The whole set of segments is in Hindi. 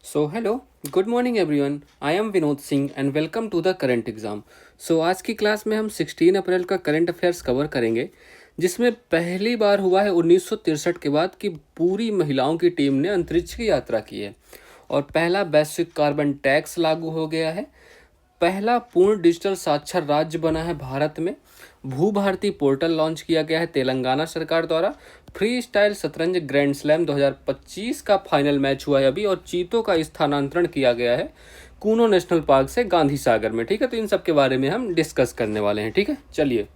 So hello, good morning everyone. I am Vinod Singh and welcome to the current exam. आज की क्लास में हम 16 अप्रैल का करंट अफेयर्स कवर करेंगे, जिसमें पहली बार हुआ है 1963 के बाद कि पूरी महिलाओं की टीम ने अंतरिक्ष की यात्रा की है और पहला वैश्विक कार्बन टैक्स लागू हो गया है। पहला पूर्ण डिजिटल साक्षर राज्य बना है भारत में। भू भारती पोर्टल लॉन्च किया गया है तेलंगाना सरकार द्वारा। फ्री स्टाइल शतरंज ग्रैंड स्लैम 2025 का फाइनल मैच हुआ है अभी, और चीतों का स्थानांतरण किया गया है कूनो नेशनल पार्क से गांधी सागर में। ठीक है, तो इन सब के बारे में हम डिस्कस करने वाले हैं। ठीक है, चलिए।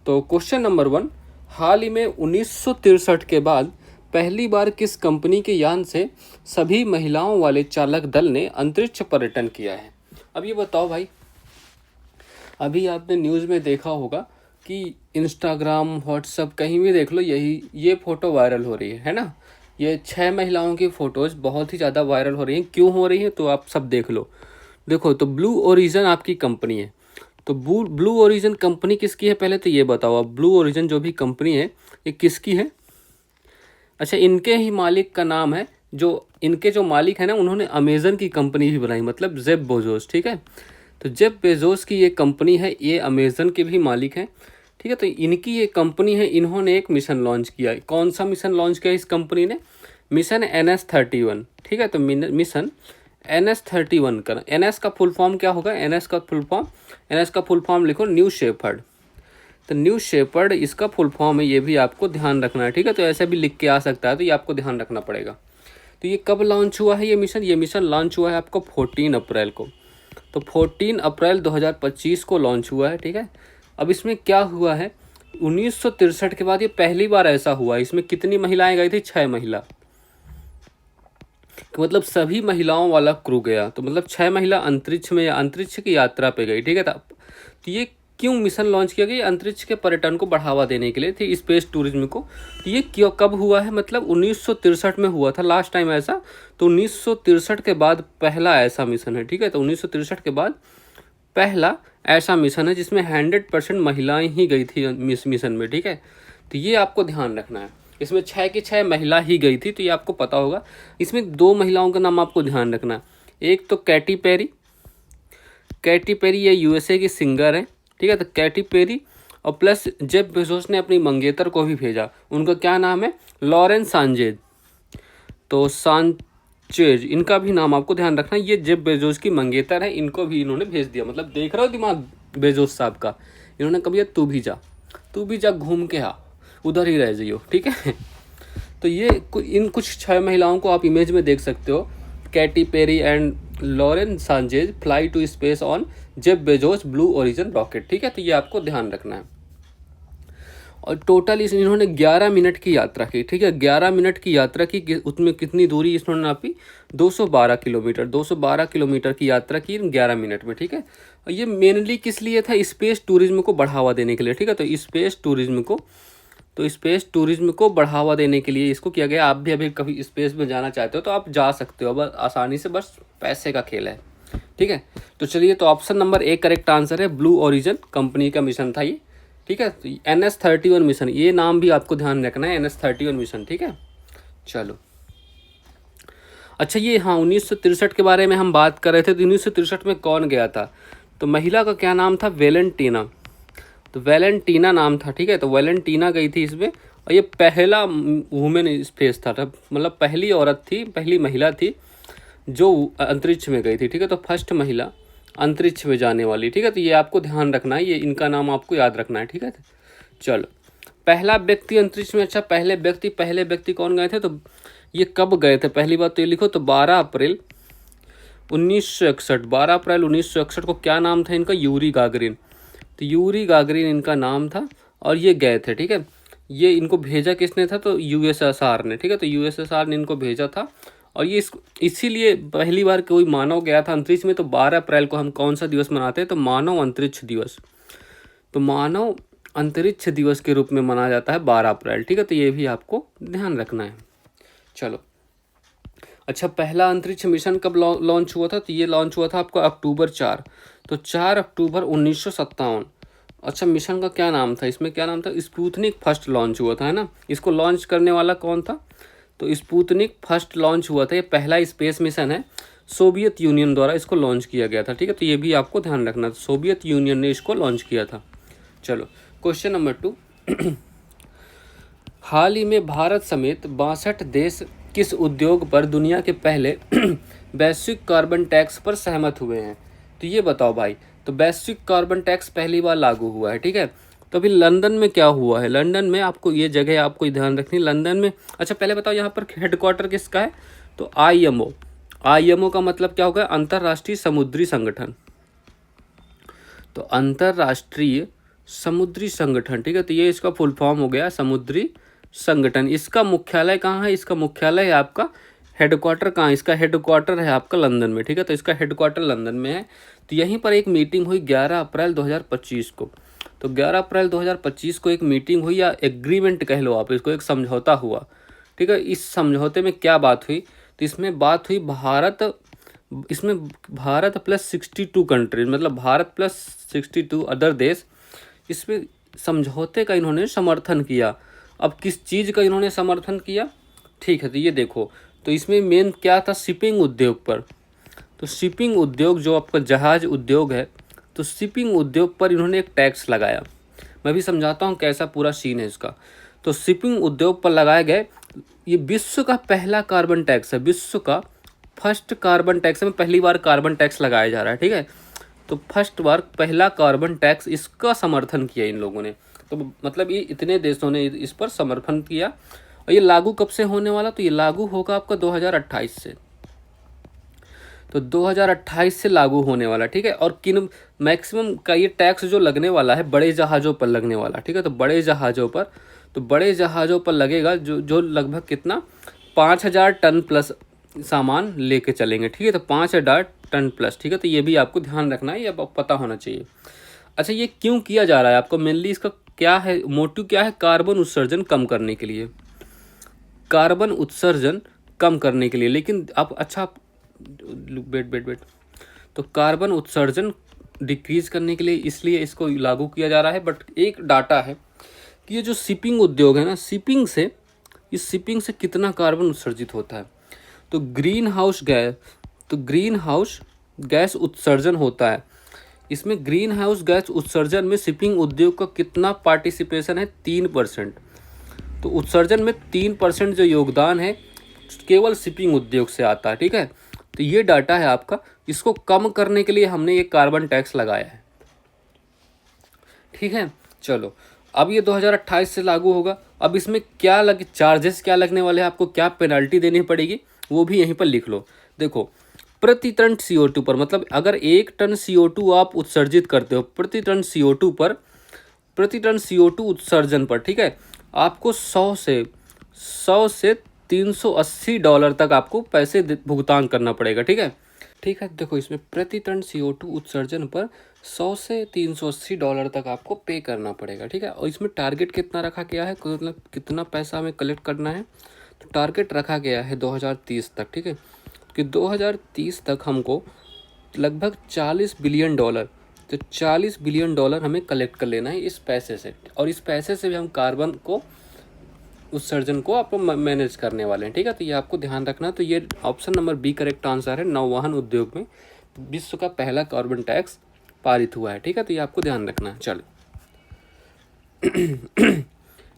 तो क्वेश्चन नंबर 1, हाल ही में 1963 के बाद पहली बार किस कंपनी के यान से सभी महिलाओं वाले चालक दल ने अंतरिक्ष पर्यटन किया है? अब ये बताओ भाई, अभी आपने न्यूज़ में देखा होगा कि इंस्टाग्राम व्हाट्सअप कहीं भी देख लो, ये फ़ोटो वायरल हो रही है ना। ये 6 महिलाओं की फ़ोटोज़ बहुत ही ज़्यादा वायरल हो रही हैं। क्यों हो रही हैं तो आप सब देख लो। देखो, तो ब्लू ओरिजिन आपकी कंपनी है। तो ब्लू ओरिजिन कंपनी किसकी है, पहले तो ये बताओ आप। ब्लू ओरिजिन जो भी कंपनी है, ये किसकी है? अच्छा, इनके ही मालिक का नाम है, जो इनके जो मालिक है ना, उन्होंने अमेज़न की कंपनी भी बनाई, मतलब जेफ बेजोस। ठीक है, तो जेफ बेजोस की ये कंपनी है, ये अमेज़न के भी मालिक हैं। ठीक है, तो इनकी ये कंपनी है। इन्होंने एक मिशन लॉन्च किया। कौन सा मिशन लॉन्च किया इस कंपनी ने? Mission NS-31। ठीक है, तो मिशन NS-31 का NS का फुल फॉर्म क्या होगा? NS का फुल फॉर्म लिखो, न्यू शेफर्ड। तो न्यू शेपर्ड इसका फुल फॉर्म है, ये भी आपको ध्यान रखना है। ठीक है, तो ऐसे भी लिख के आ सकता है, तो ये आपको ध्यान रखना पड़ेगा। तो ये कब लॉन्च हुआ है ये मिशन लॉन्च हुआ है आपको 14 अप्रैल को। तो 14 अप्रैल 2025 को लॉन्च हुआ है। ठीक है, अब इसमें क्या हुआ है, 1963 के बाद ये पहली बार ऐसा हुआ है। इसमें कितनी महिलाएं गई थी? 6 महिला। मतलब सभी महिलाओं वाला क्रू गया, तो मतलब 6 महिला अंतरिक्ष में या अंतरिक्ष की यात्रा पे गई। ठीक है, तो ये क्यों मिशन लॉन्च किया गया? अंतरिक्ष के पर्यटन को बढ़ावा देने के लिए थी, स्पेस टूरिज्म को। तो ये क्यों कब हुआ है? मतलब 1963 में हुआ था लास्ट टाइम ऐसा। तो 1963 के बाद पहला ऐसा मिशन है। ठीक है, तो 1963 के बाद पहला ऐसा मिशन है जिसमें 100% महिलाएं ही गई थी मिशन में। ठीक है, तो ये आपको ध्यान रखना है। इसमें 6 की 6 महिला ही गई थी, तो ये आपको पता होगा। इसमें 2 महिलाओं का नाम आपको ध्यान रखना है। एक तो कैटी पेरी ये USA की सिंगर है। ठीक है, तो कैटी पेरी, और प्लस जेफ बेजोस ने अपनी मंगेतर को भी भेजा। उनका क्या नाम है? लॉरेन सांजेज। तो सांचेज, इनका भी नाम आपको ध्यान रखना है। ये जेफ बेजोस की मंगेतर है, इनको भी इन्होंने भेज दिया। मतलब देख रहे हो दिमाग बेजोस साहब का। इन्होंने कभी तू भी जा घूम के आ, उधर ही रह जाइयो। ठीक है, तो ये इन कुछ 6 महिलाओं को आप इमेज में देख सकते हो। Katy Perry and Lauren Sanchez fly to space on Jeff Bezos Blue Origin rocket. ठीक है, तो ये आपको ध्यान रखना है। और टोटल इन्होंने 11 मिनट की यात्रा की। ठीक है, 11 मिनट की यात्रा की। उसमें कितनी दूरी इन्होंने नापी? 212 किलोमीटर। 212 किलोमीटर की यात्रा की 11 मिनट में। ठीक है, और ये मेनली किस लिए था? स्पेस टूरिज्म को बढ़ावा देने के लिए। ठीक है, तो स्पेस टूरिज्म को बढ़ावा देने के लिए इसको किया गया। आप भी अभी कभी स्पेस में जाना चाहते हो तो आप जा सकते हो, बस आसानी से, बस पैसे का खेल है। ठीक है, तो चलिए, तो option number A correct answer है। ब्लू ओरिजिन कंपनी का मिशन था ये। ठीक है, तो NS-31 मिशन, ये नाम भी आपको ध्यान रखना है, NS-31 मिशन। ठीक है, चलो। अच्छा, ये हाँ 1963 के बारे में हम बात कर रहे थे। तो 1963 में कौन गया था? तो महिला का क्या नाम था? वेलेंटीना। तो वेलेंटीना नाम था। ठीक है, तो वेलेंटीना गई थी इसमें, और ये पहला वुमेन स्पेस था। मतलब पहली औरत थी, पहली महिला थी जो अंतरिक्ष में गई थी। ठीक है, तो फर्स्ट महिला अंतरिक्ष में जाने वाली। ठीक है, तो ये आपको ध्यान रखना है, ये इनका नाम आपको याद रखना है। ठीक है, चलो। पहला व्यक्ति अंतरिक्ष में। अच्छा, पहले व्यक्ति कौन गए थे? तो ये कब गए थे? पहली बात तो ये लिखो, तो 12 अप्रैल 1961। 12 अप्रैल 1961 को क्या नाम था इनका? Yuri Gagarin. तो यूरी गागरिन इनका नाम था, और ये गए थे। ठीक है, ये इनको भेजा किसने था? तो USSR ने। ठीक है, तो USSR ने इनको भेजा था, और ये इसीलिए पहली बार कोई मानव गया था अंतरिक्ष में। तो 12 अप्रैल को हम कौन सा दिवस मनाते हैं? तो मानव अंतरिक्ष दिवस। तो मानव अंतरिक्ष दिवस के रूप में मनाया जाता है 12 अप्रैल। ठीक है, तो ये भी आपको ध्यान रखना है। चलो। अच्छा, पहला अंतरिक्ष मिशन कब लॉन्च हुआ था? तो ये लॉन्च हुआ था आपका अक्टूबर 4। तो 4 अक्टूबर 1957। अच्छा, मिशन का क्या नाम था? इसमें क्या नाम था? स्पुतनिक फर्स्ट लॉन्च हुआ था, है ना। इसको लॉन्च करने वाला कौन था? तो स्पुतनिक फर्स्ट लॉन्च हुआ था। ये पहला स्पेस मिशन है सोवियत यूनियन द्वारा इसको लॉन्च किया गया था। ठीक है, तो ये भी आपको ध्यान रखना, सोवियत यूनियन ने इसको लॉन्च किया था। चलो क्वेश्चन नंबर 2, हाल ही में भारत समेत 62 देश किस उद्योग पर दुनिया के पहले वैश्विक कार्बन टैक्स पर सहमत हुए हैं? तो ये बताओ भाई। तो वैश्विक कार्बन टैक्स पहली बार लागू हुआ है। ठीक है, तो अभी लंदन में क्या हुआ है, लंदन में आपको ये जगह आपको ध्यान रखनी, लंदन में। अच्छा पहले बताओ यहाँ पर हेडक्वार्टर किसका है? तो आईएमओ। आईएमओ का मतलब क्या होगा? अंतर्राष्ट्रीय समुद्री संगठन। तो अंतर्राष्ट्रीय समुद्री संगठन। ठीक है, तो ये इसका फुल फॉर्म हो गया समुद्री संगठन। इसका मुख्यालय कहाँ है? इसका मुख्यालय है आपका, हेडक्वार्टर कहाँ है? इसका हेडक्वार्टर है आपका लंदन में। ठीक है, तो इसका हेडक्वार्टर लंदन में है। तो यहीं पर एक मीटिंग हुई 11 अप्रैल 2025 को। तो 11 अप्रैल 2025 को एक मीटिंग हुई, या एग्रीमेंट कह लो आप इसको, एक समझौता हुआ। ठीक है, इस समझौते में क्या बात हुई? तो इसमें बात हुई इसमें भारत प्लस 62 कंट्रीज, मतलब भारत प्लस 62 अदर देश इसमें समझौते का इन्होंने समर्थन किया। अब किस चीज़ का इन्होंने समर्थन किया? ठीक है, तो ये देखो, तो इसमें मेन क्या था? शिपिंग उद्योग पर। तो शिपिंग उद्योग जो आपका जहाज उद्योग है, तो शिपिंग उद्योग पर इन्होंने एक टैक्स लगाया। मैं भी समझाता हूँ कैसा पूरा सीन है इसका। तो शिपिंग उद्योग पर लगाए गए, ये विश्व का पहला कार्बन टैक्स है, विश्व का फर्स्ट कार्बन टैक्स में पहली बार कार्बन टैक्स लगाया जा रहा है। ठीक है, तो फर्स्ट बार पहला कार्बन टैक्स, इसका समर्थन किया इन लोगों ने। तो मतलब ये इतने देशों ने इस पर समर्थन किया। और ये लागू कब से होने वाला? तो ये लागू होगा आपका 2028 से। तो 2028 से लागू होने वाला। ठीक है, और किन मैक्सिमम का ये टैक्स जो लगने वाला है, बड़े जहाज़ों पर लगने वाला। ठीक है, तो बड़े जहाज़ों पर, तो बड़े जहाज़ों पर लगेगा जो लगभग कितना, 5000 टन प्लस सामान लेके चलेंगे। ठीक है, तो 5000 टन प्लस। ठीक है, तो ये भी आपको ध्यान रखना है, ये पता होना चाहिए। अच्छा, ये क्यों किया जा रहा है आपको? मेनली इसका क्या है मोटिव, क्या है? कार्बन उत्सर्जन कम करने के लिए, कार्बन उत्सर्जन कम करने के लिए। लेकिन आप अच्छा वेट, तो कार्बन उत्सर्जन डिक्रीज करने के लिए इसलिए इसको लागू किया जा रहा है। बट एक डाटा है कि ये जो शिपिंग उद्योग है ना, इस शिपिंग से कितना कार्बन उत्सर्जित होता है। तो ग्रीन हाउस गैस उत्सर्जन होता है। इसमें ग्रीन हाउस गैस उत्सर्जन में शिपिंग उद्योग का कितना पार्टिसिपेशन है? 3%। तो उत्सर्जन में 3% जो योगदान है केवल शिपिंग उद्योग से आता है। ठीक है, तो ये डाटा है आपका। इसको कम करने के लिए हमने ये कार्बन टैक्स लगाया है। ठीक है, चलो अब ये 2028 से लागू होगा। अब इसमें चार्जेस क्या लगने वाले हैं आपको, क्या पेनल्टी देनी पड़ेगी, वो भी यहीं पर लिख लो। देखो, प्रति टन CO2 पर, मतलब अगर 1 टन CO2 आप उत्सर्जित करते हो, प्रति टन CO2 उत्सर्जन पर, ठीक है, आपको 100 से $380 तक आपको पैसे भुगतान करना पड़ेगा। ठीक है, देखो इसमें प्रति टन CO2 उत्सर्जन पर 100 से $380 तक आपको पे करना पड़ेगा। ठीक है, और इसमें टारगेट कितना रखा गया है, मतलब कितना पैसा हमें कलेक्ट करना है? तो टारगेट रखा गया है 2030 तक। ठीक है, कि 2030 तक हमको लगभग $40 बिलियन, तो $40 बिलियन हमें कलेक्ट कर लेना है इस पैसे से। और इस पैसे से भी हम कार्बन को उत्सर्जन को आप मैनेज करने वाले हैं। ठीक है, तो ये आपको ध्यान रखना। तो ये option number B correct answer है। नौवहन उद्योग में विश्व का पहला कार्बन टैक्स पारित हुआ है। ठीक है, तो ये आपको ध्यान रखना है। चलो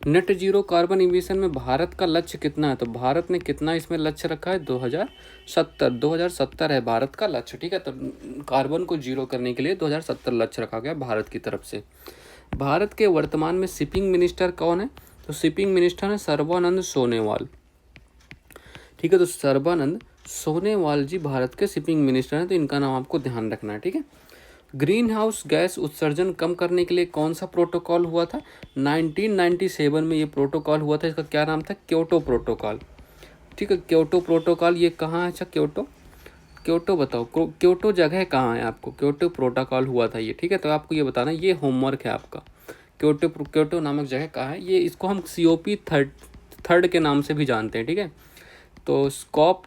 नेट जीरो कार्बन इमिशन में भारत का लक्ष्य कितना है? तो भारत ने कितना इसमें लक्ष्य रखा है? 2070 है भारत का लक्ष्य। ठीक है, तो कार्बन को जीरो करने के लिए 2070 लक्ष्य रखा गया भारत की तरफ से। भारत के वर्तमान में शिपिंग मिनिस्टर कौन है? तो शिपिंग मिनिस्टर है सर्बानंद सोनोवाल। ठीक है, तो सर्बानंद सोनोवाल जी भारत के शिपिंग मिनिस्टर हैं, तो इनका नाम आपको ध्यान रखना है। ठीक है, ग्रीन हाउस गैस उत्सर्जन कम करने के लिए कौन सा प्रोटोकॉल हुआ था? 1997 में ये प्रोटोकॉल हुआ था। इसका क्या नाम था? Kyoto protocol. ठीक है, क्योटो प्रोटोकॉल ये कहाँ है? अच्छा, क्योटो बताओ, क्योटो जगह कहाँ है आपको? क्योटो प्रोटोकॉल हुआ था ये। ठीक है, तो आपको ये बताना, ये होमवर्क है आपका। क्योटो नामक जगह कहाँ है? ये इसको हम COP थर्ड के नाम से भी जानते हैं। ठीक है, तो COP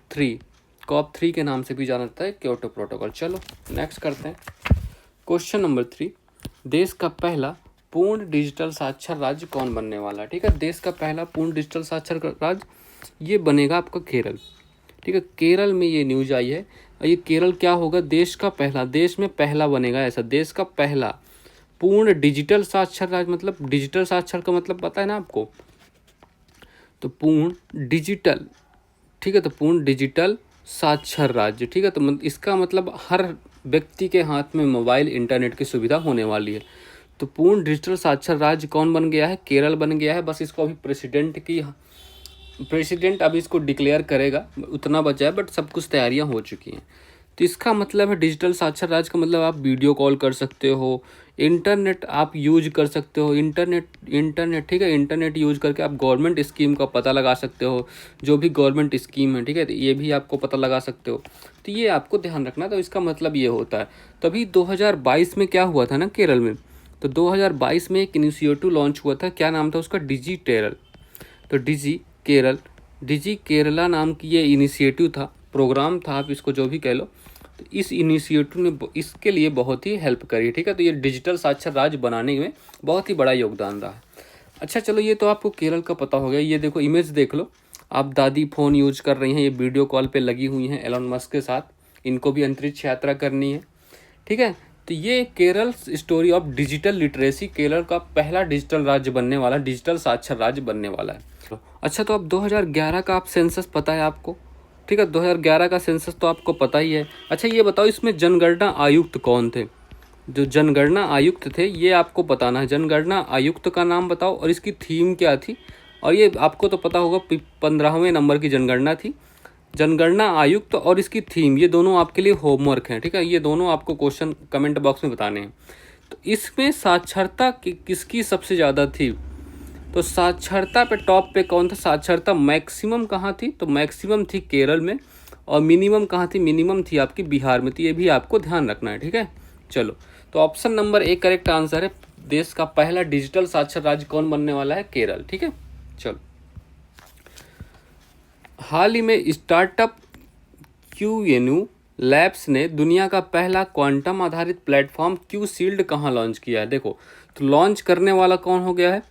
3 के नाम से भी जाना जाता है क्योटो प्रोटोकॉल। चलो नेक्स्ट करते हैं। क्वेश्चन नंबर 3, देश का पहला पूर्ण डिजिटल साक्षर राज्य कौन बनने वाला है? ठीक है, देश का पहला पूर्ण डिजिटल साक्षर राज्य ये बनेगा आपका केरल। ठीक है, केरल में ये न्यूज आई है। और ये केरल क्या होगा, देश का पहला, देश में पहला बनेगा ऐसा, देश का पहला पूर्ण डिजिटल साक्षर राज्य। मतलब डिजिटल साक्षर का मतलब पता है ना आपको, तो पूर्ण डिजिटल, ठीक है, तो पूर्ण डिजिटल साक्षर राज्य, ठीक है। तो इसका मतलब हर व्यक्ति के हाथ में मोबाइल इंटरनेट की सुविधा होने वाली है। तो पूर्ण डिजिटल साक्षर राज्य कौन बन गया है, केरल बन गया है। बस इसको अभी प्रेसिडेंट अभी इसको डिक्लेयर करेगा, उतना बचा है, बट सब कुछ तैयारियां हो चुकी हैं। तो इसका मतलब है डिजिटल साक्षर राज्य का मतलब आप वीडियो कॉल कर सकते हो, इंटरनेट आप यूज कर सकते हो, इंटरनेट ठीक है, इंटरनेट यूज करके आप गवर्नमेंट स्कीम का पता लगा सकते हो, जो भी गवर्नमेंट स्कीम है, ठीक है, तो ये भी आपको पता लगा सकते हो। तो ये आपको ध्यान रखना। तो इसका मतलब ये होता है। तभी 2022 में क्या हुआ था ना केरल में, तो 2022 में एक इनिशिएटिव लॉन्च हुआ था, क्या नाम था उसका, डिजिटेरल। तो डिजी केरला नाम की ये इनिशिएटिव था, प्रोग्राम था, आप इसको जो भी कह लो। तो इस इनिशिएटिव ने इसके लिए बहुत ही हेल्प करी, ठीक है। तो ये डिजिटल साक्षर राज्य बनाने में बहुत ही बड़ा योगदान रहा है। अच्छा चलो, ये तो आपको केरल का पता हो गया। ये देखो इमेज देख लो, आप दादी फ़ोन यूज कर रही हैं, ये वीडियो कॉल पे लगी हुई हैं एलन मस्क के साथ, इनको भी अंतरिक्ष यात्रा करनी है, ठीक है। तो ये Kerala story of digital literacy, Kerala का पहला डिजिटल राज्य बनने वाला, डिजिटल साक्षर राज्य बनने वाला है। अच्छा, तो अब 2011 का आप सेंसस पता है आपको, ठीक है, 2011 का सेंसस तो आपको पता ही है। अच्छा ये बताओ, इसमें जनगणना आयुक्त कौन थे, जो जनगणना आयुक्त थे ये आपको बताना है। जनगणना आयुक्त का नाम बताओ और इसकी थीम क्या थी। और ये आपको तो पता होगा, 15वें नंबर की जनगणना थी। जनगणना आयुक्त और इसकी थीम, ये दोनों आपके लिए होमवर्क हैं, ठीक है, ये दोनों आपको क्वेश्चन कमेंट बॉक्स में बताने हैं। तो इसमें साक्षरता किसकी सबसे ज़्यादा थी, तो साक्षरता पे टॉप पे कौन था, साक्षरता मैक्सिमम कहाँ थी, तो मैक्सिमम थी केरल में, और मिनिमम कहाँ थी, मिनिमम थी आपकी बिहार में। तो ये भी आपको ध्यान रखना है, ठीक है। चलो, तो option number A correct answer है। देश का पहला डिजिटल साक्षर राज्य कौन बनने वाला है, केरल, ठीक है। चलो, हाल ही में स्टार्टअप क्यूएनयू लैब्स ने दुनिया का पहला क्वांटम आधारित प्लेटफॉर्म क्यू शील्ड कहाँ लॉन्च किया है। देखो, तो लॉन्च करने वाला कौन हो गया है,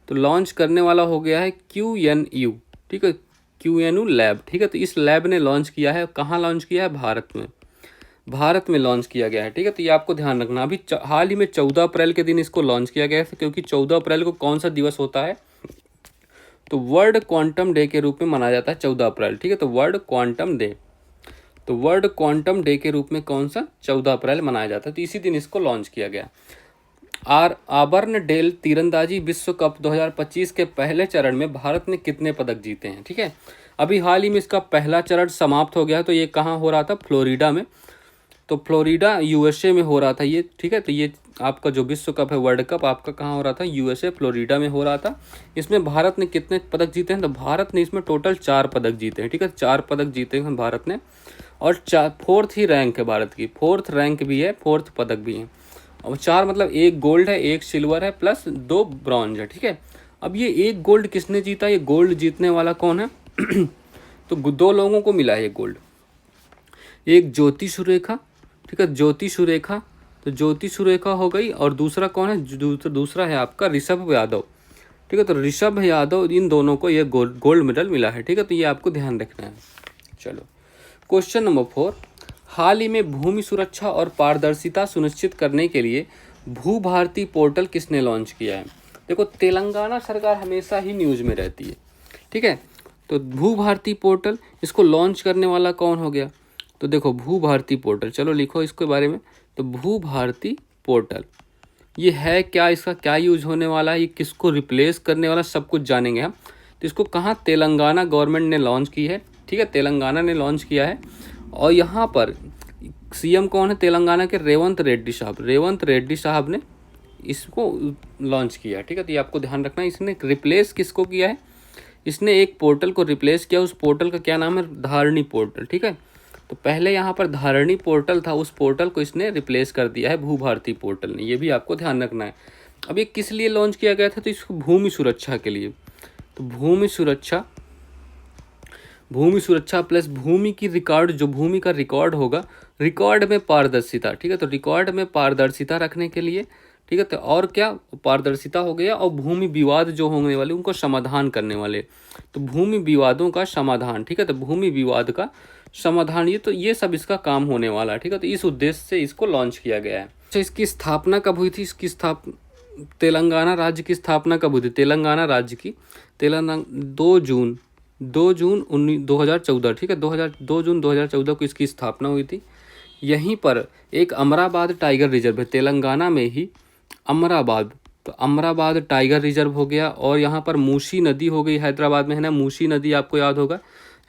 तो लॉन्च करने वाला हो गया है क्यूएनयू, ठीक है, क्यूएनयू लैब, ठीक है। तो इस लैब ने लॉन्च किया है, कहाँ लॉन्च किया है, भारत में लॉन्च किया गया है, ठीक है। तो ये आपको ध्यान रखना। अभी हाल ही में 14 अप्रैल के दिन इसको लॉन्च किया गया है, क्योंकि 14 अप्रैल को कौन सा दिवस होता है, तो वर्ल्ड क्वांटम डे के रूप में मनाया जाता है 14 अप्रैल, ठीक है। तो वर्ल्ड क्वांटम डे, तो वर्ल्ड क्वांटम डे के रूप में कौन सा, 14 अप्रैल मनाया जाता है। तो इसी दिन इसको लॉन्च किया गया। आबर्नडेल तीरंदाजी विश्व कप 2025 के पहले चरण में भारत ने कितने पदक जीते हैं, ठीक है। अभी हाल ही में इसका पहला चरण समाप्त हो गया, तो ये कहाँ हो रहा था, फ्लोरिडा में। तो फ्लोरिडा यूएसए में हो रहा था ये, ठीक है। तो ये आपका जो विश्व कप है, वर्ल्ड कप आपका कहाँ हो रहा था, यूएसए फ्लोरिडा में हो रहा था। इसमें भारत ने कितने पदक जीते हैं, तो भारत ने इसमें टोटल 4 पदक जीते हैं, ठीक है, 4 पदक जीते हैं भारत ने। और 4th ही रैंक है भारत की, 4th रैंक भी है, 4th पदक भी है। और 4 मतलब 1 गोल्ड है, 1 सिल्वर है, प्लस 2 ब्रॉन्ज है, ठीक है। अब ये 1 गोल्ड किसने जीता, ये गोल्ड जीतने वाला कौन है तो 2 लोगों को मिला है ये गोल्ड, एक ज्योति सुरेखा, ठीक है, ज्योति सुरेखा, तो ज्योति सुरेखा हो गई, और दूसरा कौन है, दूसरा है आपका ऋषभ यादव, ठीक है। तो ऋषभ यादव, इन दोनों को ये गोल्ड मेडल मिला है, ठीक है। तो ये आपको ध्यान रखना है। चलो, क्वेश्चन नंबर 4, हाल ही में भूमि सुरक्षा और पारदर्शिता सुनिश्चित करने के लिए भू भारती पोर्टल किसने लॉन्च किया है। देखो, तेलंगाना सरकार हमेशा ही न्यूज़ में रहती है, ठीक है। तो भू भारती पोर्टल, इसको लॉन्च करने वाला कौन हो गया, तो देखो भू भारती पोर्टल, चलो लिखो इसके बारे में। तो भू भारती पोर्टल ये है क्या, इसका क्या यूज होने वाला है, ये किसको रिप्लेस करने वाला, सब कुछ जानेंगे हम। तो इसको कहाँ, तेलंगाना गवर्नमेंट ने लॉन्च की है, ठीक है, तेलंगाना ने लॉन्च किया है। और यहाँ पर सीएम कौन है तेलंगाना के, रेवंत रेड्डी साहब ने इसको लॉन्च किया, ठीक है। तो ये आपको ध्यान रखना है। इसने रिप्लेस किसको किया है, इसने एक पोर्टल को रिप्लेस किया, उस पोर्टल का क्या नाम है, धारणी पोर्टल, ठीक है। तो पहले यहाँ पर धारणी पोर्टल था, उस पोर्टल को इसने रिप्लेस कर दिया है भू भारती पोर्टल ने, ये भी आपको ध्यान रखना है। अब ये किस लिए लॉन्च किया गया था, तो इसको भूमि सुरक्षा के लिए। तो भूमि सुरक्षा प्लस भूमि की रिकॉर्ड, जो भूमि का रिकॉर्ड होगा, रिकॉर्ड में पारदर्शिता, ठीक है। तो रिकॉर्ड में पारदर्शिता रखने के लिए, ठीक है। तो और क्या, पारदर्शिता हो गया, और भूमि विवाद जो होने वाले उनको समाधान करने वाले, तो भूमि विवादों का समाधान, ठीक है। तो भूमि विवाद का समाधान, ये सब इसका काम होने वाला है, ठीक है। तो इस उद्देश्य से इसको लॉन्च किया गया है। अच्छा, इसकी स्थापना कब हुई थी? इसकी तेलंगाना राज्य की स्थापना कब हुई थी? तेलंगाना राज्य की 2 जून 2014, ठीक है। 2 जून 2014 को इसकी स्थापना हुई थी। यहीं पर एक अमराबाद टाइगर रिजर्व है, तेलंगाना में ही अमराबाद, तो अमराबाद टाइगर रिजर्व हो गया। और यहाँ पर मूसी नदी हो गई, हैदराबाद में है ना मूसी नदी, आपको याद होगा,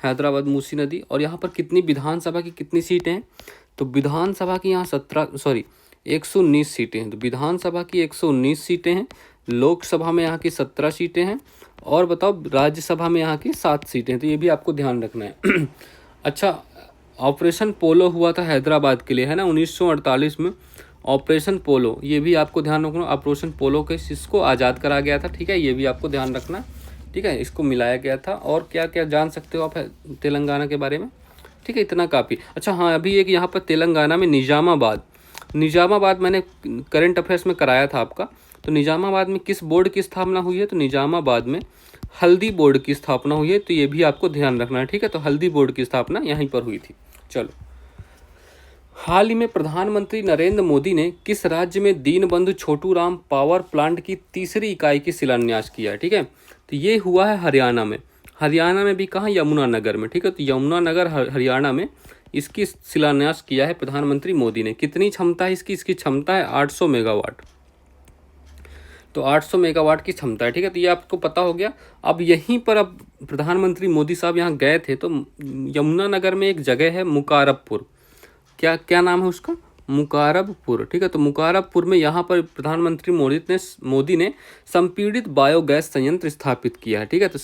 हैदराबाद मूसी नदी। और यहाँ पर कितनी विधानसभा की कितनी सीटें हैं? तो विधानसभा की यहाँ 119 सीटें हैं। तो विधानसभा की 119 सीटें हैं, लोकसभा में यहाँ की 17 सीटें हैं, और बताओ राज्यसभा में यहाँ की 7 सीटें हैं। तो ये भी आपको ध्यान रखना है। अच्छा, ऑपरेशन पोलो हुआ था हैदराबाद के लिए, है ना, 1948 में ऑपरेशन पोलो, ये भी आपको ध्यान रखना। ऑपरेशन पोलो के इसको आज़ाद करा गया था, ठीक है, ये भी आपको ध्यान रखना, ठीक है। इसको मिलाया गया था। और क्या क्या जान सकते हो आप तेलंगाना के बारे में, ठीक है, इतना काफ़ी। अच्छा हाँ, अभी एक यहाँ पर तेलंगाना में निजामाबाद मैंने करंट अफेयर्स में कराया था आपका। तो निजामाबाद में किस बोर्ड की स्थापना हुई है? तो निजामाबाद में हल्दी बोर्ड की स्थापना हुई है। तो ये भी आपको ध्यान रखना है, ठीक है। तो हल्दी बोर्ड की स्थापना यहीं पर हुई थी। चलो, हाल ही में प्रधानमंत्री नरेंद्र मोदी ने किस राज्य में दीनबंधु छोटू राम पावर प्लांट की तीसरी इकाई की शिलान्यास किया है? ठीक है, तो ये हुआ है हरियाणा में। हरियाणा में भी कहाँ? यमुनानगर में, ठीक है। तो यमुनानगर हरियाणा में इसकी शिलान्यास किया है प्रधानमंत्री मोदी ने। कितनी क्षमता है इसकी? इसकी क्षमता है 800 मेगावाट। तो 800 मेगावाट की क्षमता है, ठीक है। तो ये आपको पता हो गया। अब यहीं पर अब प्रधानमंत्री मोदी साहब यहाँ गए थे, तो यमुनानगर में एक जगह है मुकारबपुर, क्या क्या नाम है उसका? मुकारबपुर, ठीक है। तो मुकारबपुर में यहाँ पर प्रधानमंत्री मोदी ने संपीड़ित बायोगैस संयंत्र स्थापित किया है, ठीक है। तो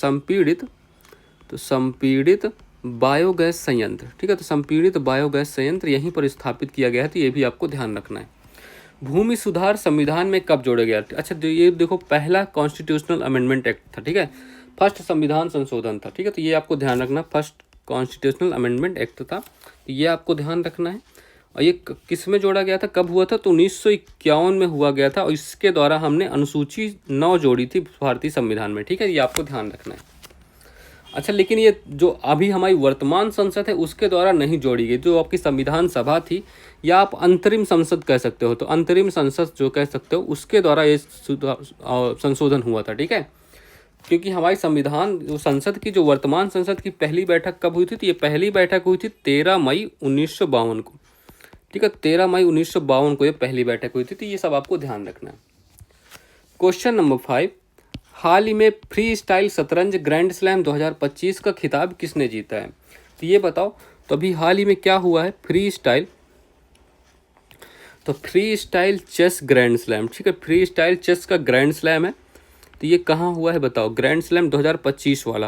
संपीड़ित बायोगैस संयंत्र, ठीक है। तो संपीड़ित बायोगैस संयंत्र यहीं पर स्थापित किया गया है। तो ये भी आपको ध्यान रखना है। भूमि सुधार संविधान में कब जोड़ा गया? अच्छा, तो ये देखो, पहला कॉन्स्टिट्यूशनल अमेंडमेंट एक्ट था, ठीक है, फर्स्ट संविधान संशोधन था, ठीक है। तो ये आपको ध्यान रखना, फर्स्ट कॉन्स्टिट्यूशनल अमेंडमेंट एक्ट था, तो ये आपको ध्यान रखना है। और ये किस में जोड़ा गया था, कब हुआ था? तो 1951 में हुआ गया था, और इसके द्वारा हमने अनुसूची 9 जोड़ी थी भारतीय संविधान में, ठीक है। ये आपको ध्यान रखना है। अच्छा, लेकिन ये जो अभी हमारी वर्तमान संसद है उसके द्वारा नहीं जोड़ी गई, जो आपकी संविधान सभा थी, या आप अंतरिम संसद कह सकते हो, तो अंतरिम संसद जो कह सकते हो, उसके द्वारा ये संशोधन हुआ था, ठीक है। क्योंकि हमारी संविधान जो संसद की, जो वर्तमान संसद की पहली बैठक कब हुई थी? तो ये पहली बैठक हुई थी 13 मई 1952 को, ठीक है। 13 मई 1952 को ये पहली बैठक हुई थी। तो ये सब आपको ध्यान रखना है। क्वेश्चन नंबर 5, हाल ही में फ्री स्टाइल शतरंज ग्रैंड स्लैम 2025 का खिताब किसने जीता है? तो ये बताओ। तो अभी हाल ही में क्या हुआ है? Free style chess grand slam, ठीक है। फ्री स्टाइल चेस का ग्रैंड स्लैम है। तो ये कहाँ हुआ है बताओ? ग्रैंड स्लैम 2025 वाला,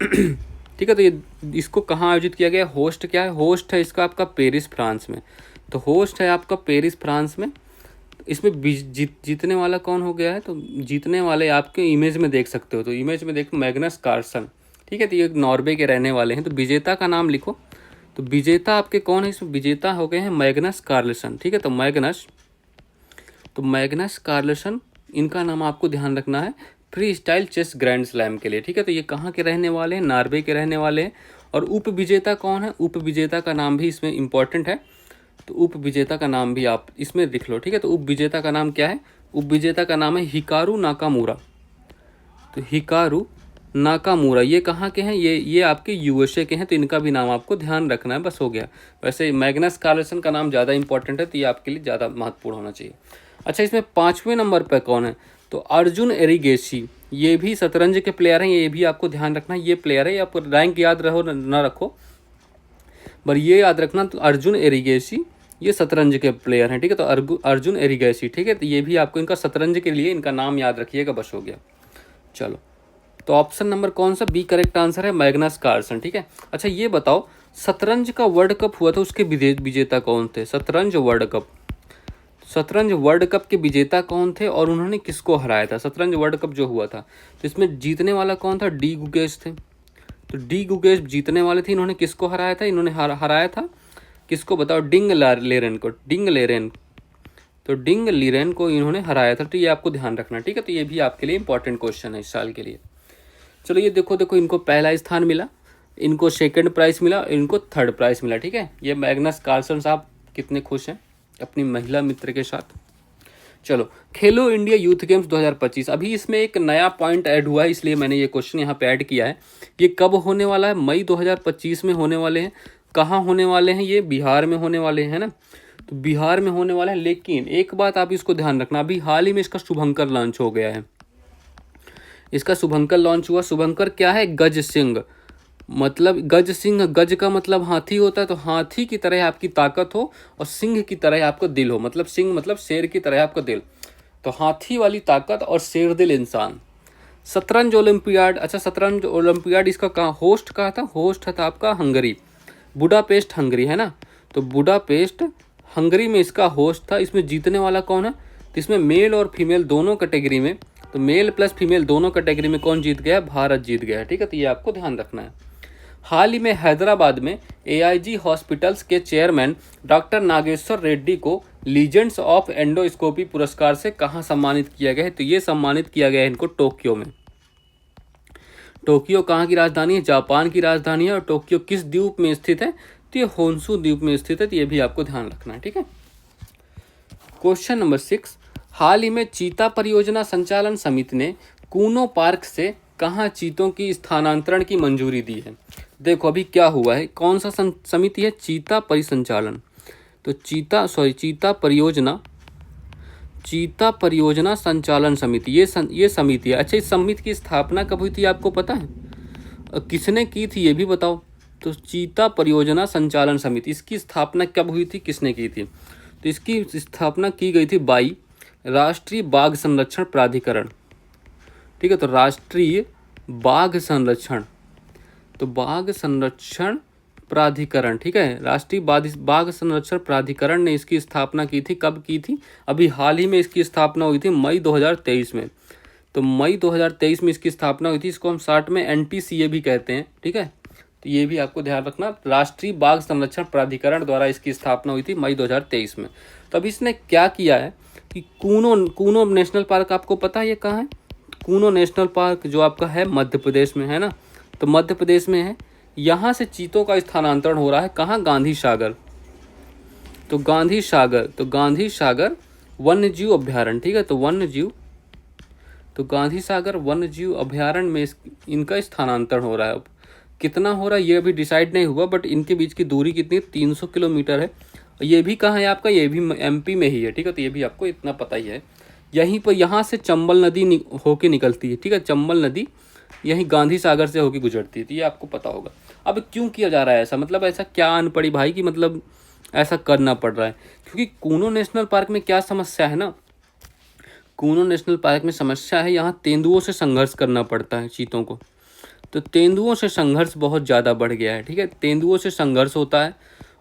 ठीक है। तो ये इसको कहाँ आयोजित किया गया? होस्ट क्या है? होस्ट है इसका आपका पेरिस, फ्रांस में। तो होस्ट है आपका पेरिस, फ्रांस में। इसमें जीतने वाला कौन हो गया है? तो जीतने वाले आपके इमेज में देख सकते हो। तो इमेज में देखो, मैग्नस कार्लसन, ठीक है। तो ये नॉर्वे के रहने वाले हैं। तो विजेता का नाम लिखो। तो विजेता आपके कौन है? इसमें विजेता हो गए हैं मैग्नस कार्लसन, ठीक है। तो मैग्नस कार्लसन, इनका नाम आपको ध्यान रखना है free style chess grand slam के लिए, ठीक है। तो ये कहाँ के रहने वाले हैं? नॉर्वे के रहने वाले हैं। और उप विजेता कौन है? उप विजेता का नाम भी इसमें इंपॉर्टेंट है। तो उप विजेता का नाम भी आप इसमें लिख लो, ठीक है। तो उप विजेता का नाम क्या है? उप विजेता का नाम है हिकारू नाकामुरा। तो हिकारू नाकामुरा, ये कहाँ के हैं? ये आपके यूएसए के हैं। तो इनका भी नाम आपको ध्यान रखना है, बस हो गया। वैसे मैग्नस कार्लसन का नाम ज़्यादा इंपॉर्टेंट है, तो ये आपके लिए ज़्यादा महत्वपूर्ण होना चाहिए। अच्छा, इसमें 5वें नंबर पर कौन है? तो अर्जुन एरिगेसी, ये भी शतरंज के प्लेयर हैं। ये भी आपको ध्यान रखना, ये प्लेयर है। आप रैंक याद रहो ना रखो, पर ये याद रखना। तो अर्जुन एरिगेसी ये शतरंज के प्लेयर हैं, ठीक है। तो अर्जुन एरिगेसी, ठीक है। तो ये भी आपको इनका शतरंज के लिए इनका नाम याद रखिएगा, बस हो गया। चलो, तो ऑप्शन नंबर कौन सा? बी करेक्ट आंसर है, मैग्नस कार्लसन, ठीक है। अच्छा, ये बताओ, शतरंज का वर्ल्ड कप हुआ था, उसके विजेता कौन थे? शतरंज वर्ल्ड कप के विजेता कौन थे और उन्होंने किसको हराया था? शतरंज वर्ल्ड कप जो हुआ था, तो इसमें जीतने वाला कौन था? डी गुकेश थे। तो डी गुकेश जीतने वाले थे। इन्होंने किसको हराया था? इन्होंने हराया था किसको बताओ? डिंग लेरेन को। तो डिंग लीरेन को इन्होंने हराया था। तो ये आपको ध्यान रखना, ठीक है। तो ये भी आपके लिए इंपॉर्टेंट क्वेश्चन है इस साल के लिए। चलो ये देखो इनको पहला स्थान मिला, इनको सेकंड प्राइज मिला, इनको थर्ड प्राइज मिला, ठीक है। ये मैग्नस कार्लसन साहब कितने खुश हैं अपनी महिला मित्र के साथ। चलो खेलो इंडिया यूथ गेम्स 2025, अभी इसमें एक नया पॉइंट ऐड हुआ है, इसलिए मैंने ये क्वेश्चन यहाँ पे ऐड किया है। ये कब होने वाला है? मई 2025 में होने वाले हैं। कहाँ होने वाले हैं? ये बिहार में होने वाले हैं ना, तो बिहार में होने वाले हैं। लेकिन एक बात आप इसको ध्यान रखना, अभी हाल ही में इसका शुभंकर लॉन्च हो गया है। इसका शुभंकर लॉन्च हुआ। शुभंकर क्या है? गज सिंह, मतलब गज सिंह, गज का मतलब हाथी होता है, तो हाथी की तरह आपकी ताकत हो और सिंह की तरह आपका दिल हो, मतलब सिंह मतलब शेर की तरह आपका दिल, तो हाथी वाली ताकत और शेर दिल इंसान। शतरंज ओलंपियाड, अच्छा शतरंज ओलंपियाड इसका कहाँ होस्ट कहा था? होस्ट था आपका हंगरी, बुडापेस्ट हंगरी, है ना। तो बुडापेस्ट हंगरी में इसका होस्ट था। इसमें जीतने वाला कौन है? तो इसमें मेल और फीमेल दोनों कैटेगरी में, तो मेल प्लस फीमेल दोनों कैटेगरी में कौन जीत गया? भारत जीत गया, ठीक है। तो ये आपको ध्यान रखना है। हाल ही में हैदराबाद में एआईजी हॉस्पिटल्स के चेयरमैन डॉक्टर नागेश्वर रेड्डी को लीजेंड्स ऑफ एंडोस्कोपी पुरस्कार से कहाँ सम्मानित किया गया है? तो ये सम्मानित किया गया है इनको टोक्यो में। टोक्यो कहाँ की राजधानी है? जापान की राजधानी है। और टोक्यो किस द्वीप में स्थित है? तो ये होन्शु द्वीप में स्थित है। तो ये भी आपको ध्यान रखना है, ठीक है। क्वेश्चन नंबर 6, हाल ही में चीता परियोजना संचालन समिति ने कूनो पार्क से कहाँ चीतों की स्थानांतरण की मंजूरी दी है? देखो अभी क्या हुआ है, कौन सा समिति है? चीता परिसंचालन, तो चीता परियोजना संचालन समिति, ये समिति है। अच्छा इस समिति की स्थापना कब हुई थी आपको पता है? किसने की थी ये भी बताओ। तो चीता परियोजना संचालन समिति, इसकी स्थापना कब हुई थी, किसने की थी? तो इसकी स्थापना की गई थी बाई राष्ट्रीय बाघ संरक्षण प्राधिकरण, ठीक है। तो राष्ट्रीय बाघ संरक्षण, तो बाघ संरक्षण प्राधिकरण, ठीक है। राष्ट्रीय बाघ संरक्षण प्राधिकरण ने इसकी स्थापना की थी। कब की थी? अभी हाल ही में इसकी स्थापना हुई थी मई 2023 में। तो मई 2023 में इसकी स्थापना हुई थी। इसको हम शॉर्ट में एनटीसीए भी कहते हैं, ठीक है। तो ये भी आपको ध्यान रखना, राष्ट्रीय बाघ संरक्षण प्राधिकरण द्वारा इसकी स्थापना हुई थी मई 2023 में। तो अभी इसने क्या किया है कि कूनो नेशनल पार्क आपको पता है ये कहाँ है? कूनो नेशनल पार्क जो आपका है मध्य प्रदेश में है ना, तो मध्य प्रदेश में है। यहाँ से चीतों का स्थानांतरण हो रहा है कहाँ? गांधी सागर, तो गांधी सागर वन्य जीव अभ्यारण्य, ठीक है। तो गांधी सागर वन्य जीव अभ्यारण्य में इनका स्थानांतरण हो रहा है। अब कितना हो रहा है ये अभी डिसाइड नहीं हुआ, बट इनके बीच की दूरी कितनी? 300 किलोमीटर है। ये भी कहाँ है आपका? ये भी एमपी में ही है, ठीक है। तो ये भी आपको इतना पता ही है। यहीं पर यहाँ से चंबल नदी होके निकलती है, ठीक है। चंबल नदी यहीं गांधी सागर से होके गुजरती है, तो ये आपको पता होगा। अब क्यों किया जा रहा है ऐसा, मतलब ऐसा क्या अन पड़ी भाई कि मतलब ऐसा करना पड़ रहा है? क्योंकि कूनो नेशनल पार्क में क्या समस्या है ना, कूनो नेशनल पार्क में समस्या है यहाँ तेंदुओं से संघर्ष करना पड़ता है चीतों को। तो तेंदुओं से संघर्ष बहुत ज़्यादा बढ़ गया है, ठीक है। तेंदुओं से संघर्ष होता है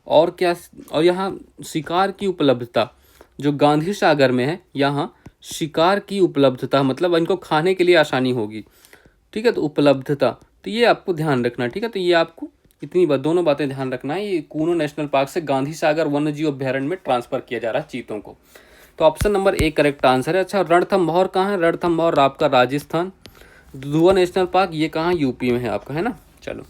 और क्या, और यहाँ शिकार की उपलब्धता जो गांधी सागर में है, यहाँ शिकार की उपलब्धता मतलब इनको खाने के लिए आसानी होगी, ठीक है। तो उपलब्धता, तो ये आपको ध्यान रखना, ठीक है। तो ये आपको इतनी दोनों बातें ध्यान रखना है। ये कूनो नेशनल पार्क से गांधी सागर वन्य जीव अभ्यारण्य में ट्रांसफर किया जा रहा है चीतों को। तो option number A correct answer है। अच्छा रणथंभौर कहाँ है? रणथंभौर आपका राजस्थान। दुधवा नेशनल पार्क ये कहाँ? यूपी में है आपका, है ना। चलो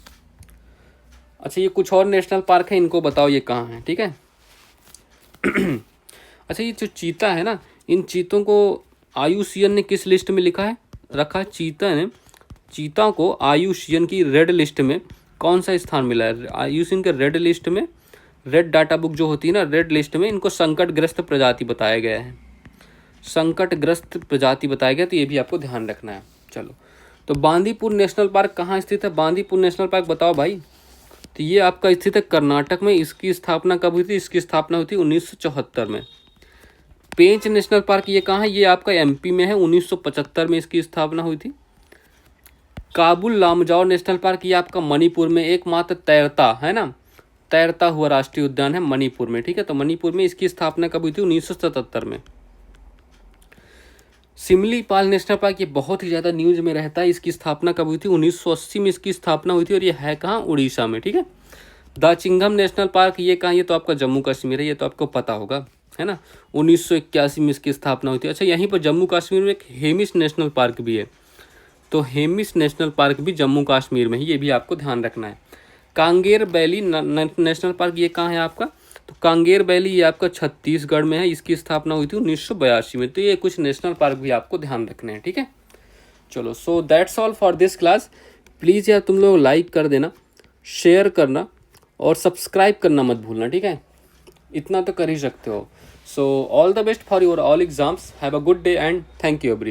अच्छा ये कुछ और नेशनल पार्क है, इनको बताओ ये कहाँ है, ठीक है। अच्छा ये जो चीता है ना, इन चीतों को आयुसीएन ने किस लिस्ट में रखा है? चीता को आयुसीएन की रेड लिस्ट में कौन सा स्थान मिला है? आयुसीएन के रेड लिस्ट में, रेड डाटा बुक जो होती है ना, रेड लिस्ट में इनको संकटग्रस्त प्रजाति बताया गया है, संकटग्रस्त प्रजाति बताया गया। तो ये भी आपको ध्यान रखना है। चलो तो बांदीपुर नेशनल पार्क कहाँ स्थित है? बांदीपुर नेशनल पार्क बताओ भाई। तो ये आपका स्थित है कर्नाटक में। इसकी स्थापना कब हुई थी? इसकी स्थापना हुई थी 1974 में। पेंच नेशनल पार्क ये कहाँ है? ये आपका एमपी में है, 1975 में इसकी स्थापना हुई थी। काबुल लामजाओ नेशनल पार्क ये आपका मणिपुर में एकमात्र तैरता है ना, तैरता हुआ राष्ट्रीय उद्यान है मणिपुर में, ठीक है। तो मणिपुर में इसकी स्थापना कब हुई थी? 1977 में। सिमलीपाल नेशनल पार्क ये बहुत ही ज़्यादा न्यूज में रहता है। इसकी स्थापना कब हुई थी? 1980 में इसकी स्थापना हुई थी और ये है कहाँ? उड़ीसा में, ठीक है। दाचिंगम नेशनल पार्क ये कहाँ? ये तो आपका जम्मू कश्मीर है, ये तो आपको पता होगा। है ना। 1981 में इसकी स्थापना हुई थी। अच्छा, यहीं पर जम्मू कश्मीर में एक हेमिस नेशनल पार्क भी है, तो हेमिस नेशनल पार्क भी जम्मू कश्मीर में ही, ये भी आपको ध्यान रखना है। कांगेर वैली नेशनल पार्क ये कहाँ है आपका, तो कांगेर वैली ये आपका छत्तीसगढ़ में है, इसकी स्थापना हुई थी 1982 में। तो ये कुछ नेशनल पार्क भी आपको ध्यान रखने हैं, ठीक है। चलो, so that's all for this class. Please यार तुम लोग लाइक कर देना, शेयर करना और सब्सक्राइब करना मत भूलना, ठीक है। इतना तो कर ही सकते हो। So all the best for your all exams, have a good day and thank you every.